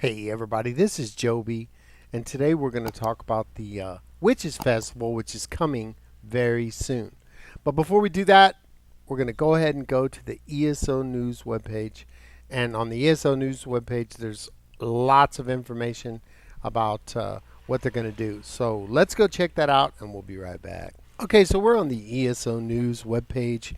Hey everybody, this is Joby, and today we're going to talk about the Witches Festival, which is coming very soon. But before we do that, we're going to go ahead and go to the ESO News webpage. And on the ESO News webpage, there's lots of information about what they're going to do. So let's go check that out, and we'll be right back. Okay, so we're on the ESO News webpage,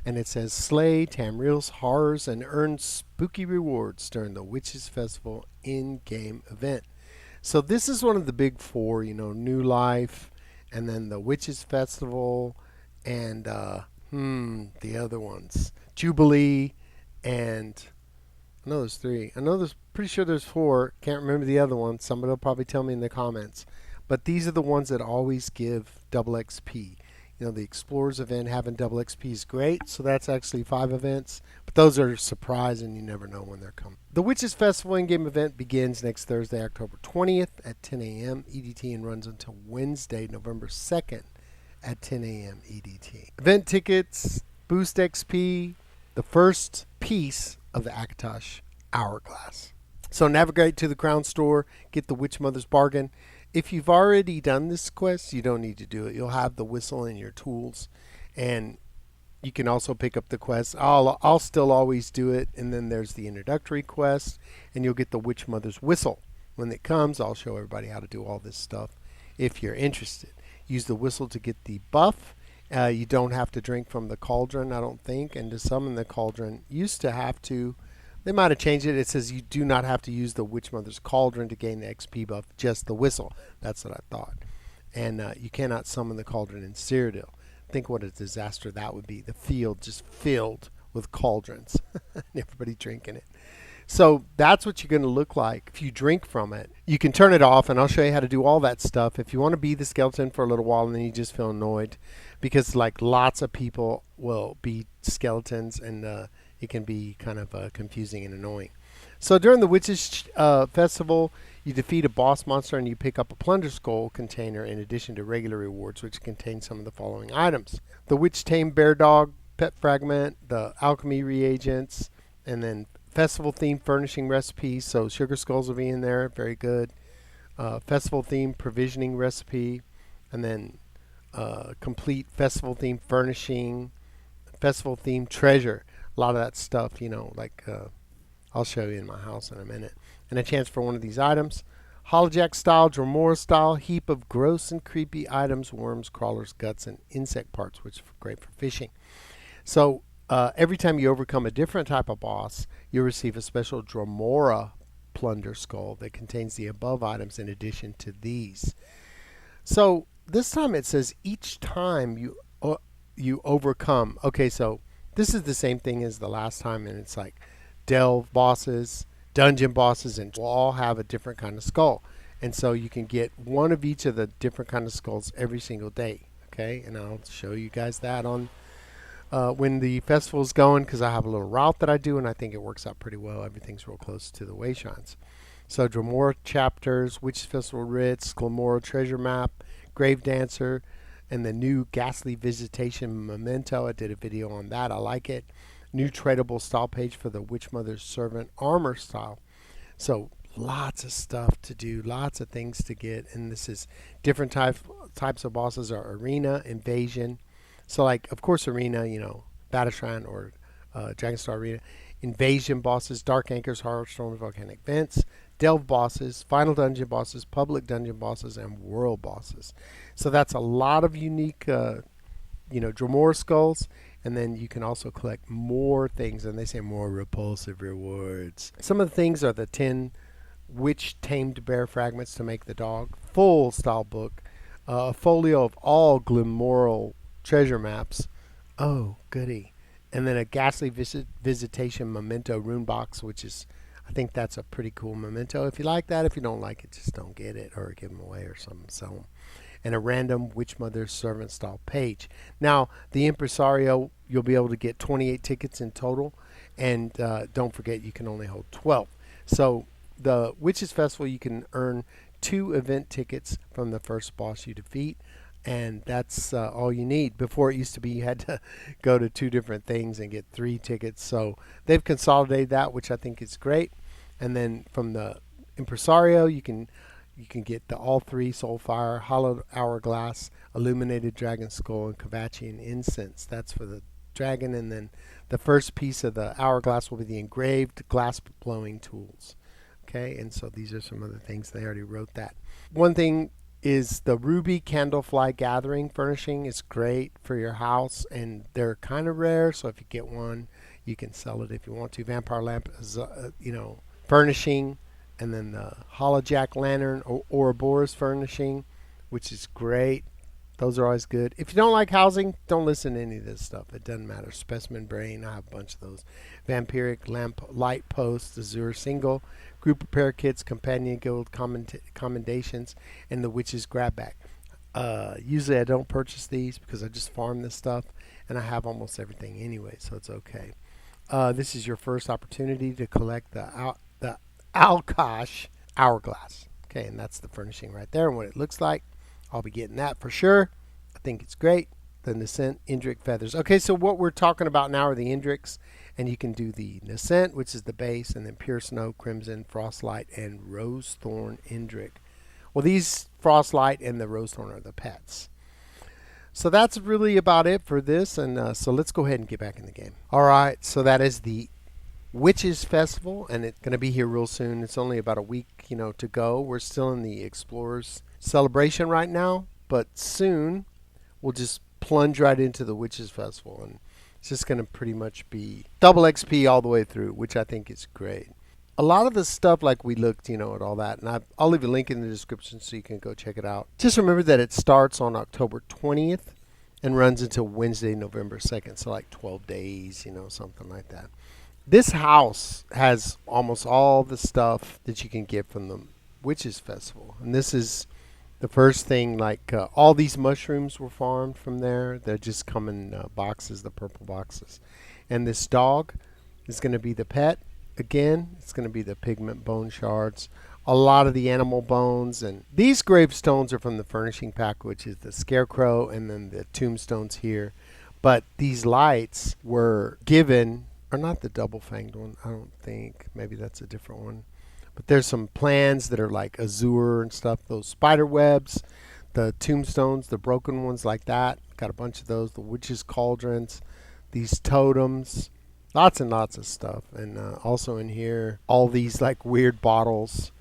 and it says slay Tamriel's horrors and earn spooky rewards during the Witches Festival in-game event. So this is one of the big four, New Life, and then the Witches Festival, and the other ones, Jubilee, and I know there's three. I know there's pretty sure there's four. Can't remember the other one. Somebody will probably tell me in the comments. But these are the ones that always give double XP. The Explorers event having double XP is great, so that's actually 5 events. But those are a surprise, and you never know when they're coming. The Witches Festival in-game event begins next Thursday, October 20th at 10 a.m. EDT and runs until Wednesday, November 2nd at 10 a.m. EDT. Event tickets, boost XP, the first piece of the Akatosh Hourglass. So navigate to the Crown Store, get the Witch Mother's Bargain. If you've already done this quest, you don't need to do it. You'll have the whistle in your tools, and you can also pick up the quest. I'll still always do it, and then there's the introductory quest, and you'll get the Witch Mother's whistle. When it comes, I'll show everybody how to do all this stuff if you're interested. Use the whistle to get the buff. You don't have to drink from the cauldron, I don't think, and to summon the cauldron, used to have to. They might have changed it. It says you do not have to use the Witch Mother's Cauldron to gain the XP buff, just the whistle. That's what I thought. And you cannot summon the cauldron in Cyrodiil. Think what a disaster that would be. The field just filled with cauldrons. And everybody drinking it. So that's what you're going to look like if you drink from it. You can turn it off, and I'll show you how to do all that stuff. If you want to be the skeleton for a little while and then you just feel annoyed, because like lots of people will be skeletons, and it can be kind of confusing and annoying. So during the Witches Festival, you defeat a boss monster and you pick up a Plunder Skull container in addition to regular rewards, which contain some of the following items. The Witch Tamed Bear Dog Pet Fragment, the Alchemy Reagents, and then Festival-themed furnishing recipes. So Sugar Skulls will be in there. Very good. Festival-themed provisioning recipe, and then complete Festival-themed furnishing, Festival-themed treasure. A lot of that stuff, like I'll show you in my house in a minute. And a chance for one of these items. Holojack style, Dromora style, heap of gross and creepy items, worms, crawlers, guts, and insect parts, which is great for fishing. So every time you overcome a different type of boss, you'll receive a special Dromora Plunder Skull that contains the above items in addition to these. So this time it says each time you overcome. Okay, so this is the same thing as the last time, and it's like delve bosses, dungeon bosses, and will all have a different kind of skull. And so you can get one of each of the different kind of skulls every single day. Okay, and I'll show you guys that on when the festival's going, because I have a little route that I do, and I think it works out pretty well. Everything's real close to the Wayshrines. So Dromora chapters, Witches Festival writs, Glamora treasure map, Grave Dancer, and the new Ghastly Visitation Memento. I did a video on that. I like it. New tradable style page for the Witch Mother's Servant armor style. So lots of stuff to do, lots of things to get. And this is different types of bosses are Arena, Invasion. So like, of course, Arena, Battle Shrine or Dragonstar Arena. Invasion bosses, Dark Anchors, Hearthstone, Volcanic Vents, Delve bosses, Final Dungeon bosses, Public Dungeon bosses, and World bosses. So that's a lot of unique, Dromora skulls. And then you can also collect more things, and they say more repulsive rewards. Some of the things are the 10 Witch Tamed Bear Fragments to make the dog, full style book, a folio of all Glamora treasure maps. Oh, goody. And then a Ghastly Visitation Memento rune box, which is, I think that's a pretty cool memento. If you like that, if you don't like it, just don't get it or give them away or something. Sell them. And a random Witch Mother's Servant style page. Now, the Impresario, you'll be able to get 28 tickets in total. And don't forget, you can only hold 12. So the Witches Festival, you can earn 2 event tickets from the first boss you defeat. And that's all you need. Before, it used to be you had to go to 2 different things and get 3 tickets. So they've consolidated that, which I think is great. And then from the Impresario, you can get the all three Soulfire, Hollowed Hourglass, Illuminated Dragon Skull, and Kavachian Incense. That's for the dragon, and then the first piece of the hourglass will be the engraved glass blowing tools. Okay, and so these are some other things. They already wrote that. One thing is the ruby candlefly gathering furnishing is great for your house, and they're kind of rare, so if you get one you can sell it if you want to. Vampire lamp is furnishing, and then the hollow jack lantern or Ouroboros furnishing, which is great. Those are always good. If you don't like housing, don't listen to any of this stuff. It doesn't matter. Specimen brain, I have a bunch of those. Vampiric lamp light post, Azure single, group repair kits, companion guild commendations, and the witch's grab bag. Usually I don't purchase these because I just farm this stuff, and I have almost everything anyway, so it's okay. This is your first opportunity to collect the Alkosh hourglass. Okay, and that's the furnishing right there and what it looks like. I'll be getting that for sure. I think it's great. The Nascent Indrik feathers. Okay, so what we're talking about now are the Indriks, and you can do the Nascent, which is the base, and then Pure Snow, Crimson, Frostlight, and Rosethorn Indrik. Well, these Frostlight and the Rosethorn are the pets. So that's really about it for this, and so let's go ahead and get back in the game. All right, so that is the Witches Festival, and it's going to be here real soon. It's only about a week, to go. We're still in the Explorers celebration right now, but soon we'll just plunge right into the Witches Festival, and it's just going to pretty much be double XP all the way through, which I think is great. A lot of the stuff, like we looked, at all that, and I'll leave a link in the description so you can go check it out. Just remember that it starts on October 20th and runs until Wednesday, November 2nd, so like 12 days, something like that. This house has almost all the stuff that you can get from the Witches Festival, and this is the first thing. Like all these mushrooms were farmed from there. They just come in boxes, the purple boxes. And this dog is going to be the pet. Again, it's going to be the pigment bone shards, a lot of the animal bones, and these gravestones are from the furnishing pack, which is the scarecrow and then the tombstones here. But these lights were given, or not the double-fanged one, I don't think. Maybe that's a different one. But there's some plans that are like azure and stuff. Those spider webs, the tombstones, the broken ones like that. Got a bunch of those. The witches' cauldrons, these totems, lots and lots of stuff. And also in here, all these like weird bottles.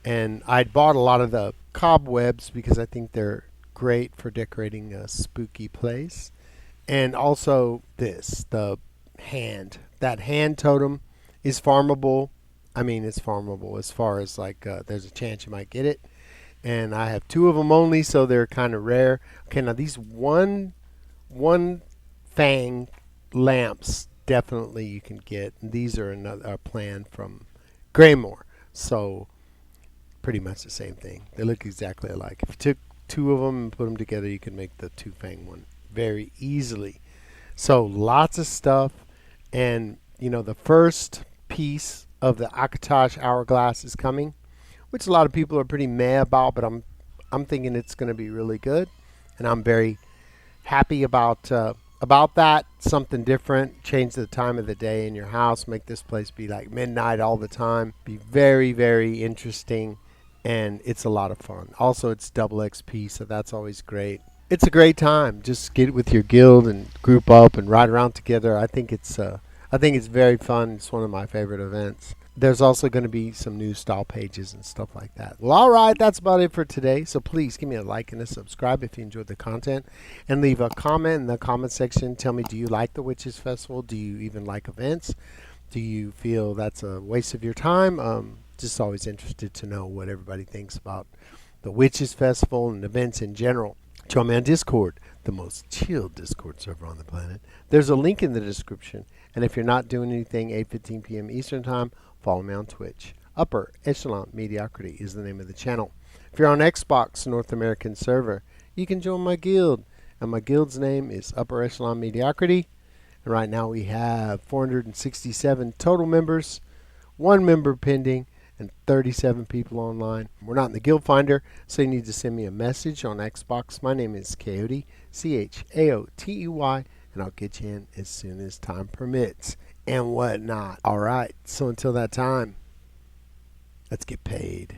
And I'd bought a lot of the cobwebs because I think they're great for decorating a spooky place. And also this, the hand. That hand totem is farmable. I mean, it's farmable as far as like there's a chance you might get it. And I have 2 of them only, so they're kind of rare. Okay, now these one fang lamps definitely you can get. And these are a plan from Graymore. So pretty much the same thing. They look exactly alike. If you took 2 of them and put them together, you can make the 2 fang one very easily. So lots of stuff. And, the first piece of the Akatosh hourglass is coming, which a lot of people are pretty meh about, but I'm thinking it's going to be really good, and I'm very happy about that. Something different, change the time of the day in your house, make this place be like midnight all the time, be very, very interesting, and it's a lot of fun. Also, it's double XP, so that's always great. It's a great time. Just get with your guild and group up and ride around together. I think it's very fun. It's one of my favorite events. There's also going to be some new style pages and stuff like that. Well, all right, that's about it for today. So please give me a like and a subscribe if you enjoyed the content, and leave a comment in the comment section. Tell me, do you like the Witches Festival? Do you even like events? Do you feel that's a waste of your time? Just always interested to know what everybody thinks about the Witches Festival and events in general. Join me on Discord, the most chill Discord server on the planet. There's a link in the description. And if you're not doing anything, 8:15 p.m. Eastern Time, follow me on Twitch. Upper Echelon Mediocrity is the name of the channel. If you're on Xbox North American server, you can join my guild. And my guild's name is Upper Echelon Mediocrity. And right now we have 467 total members, 1 member pending, and 37 people online. We're not in the guild finder, so you need to send me a message on Xbox. My name is Coyote, Chaotey, and I'll get you in as soon as time permits and whatnot. All right, so until that time, Let's get paid.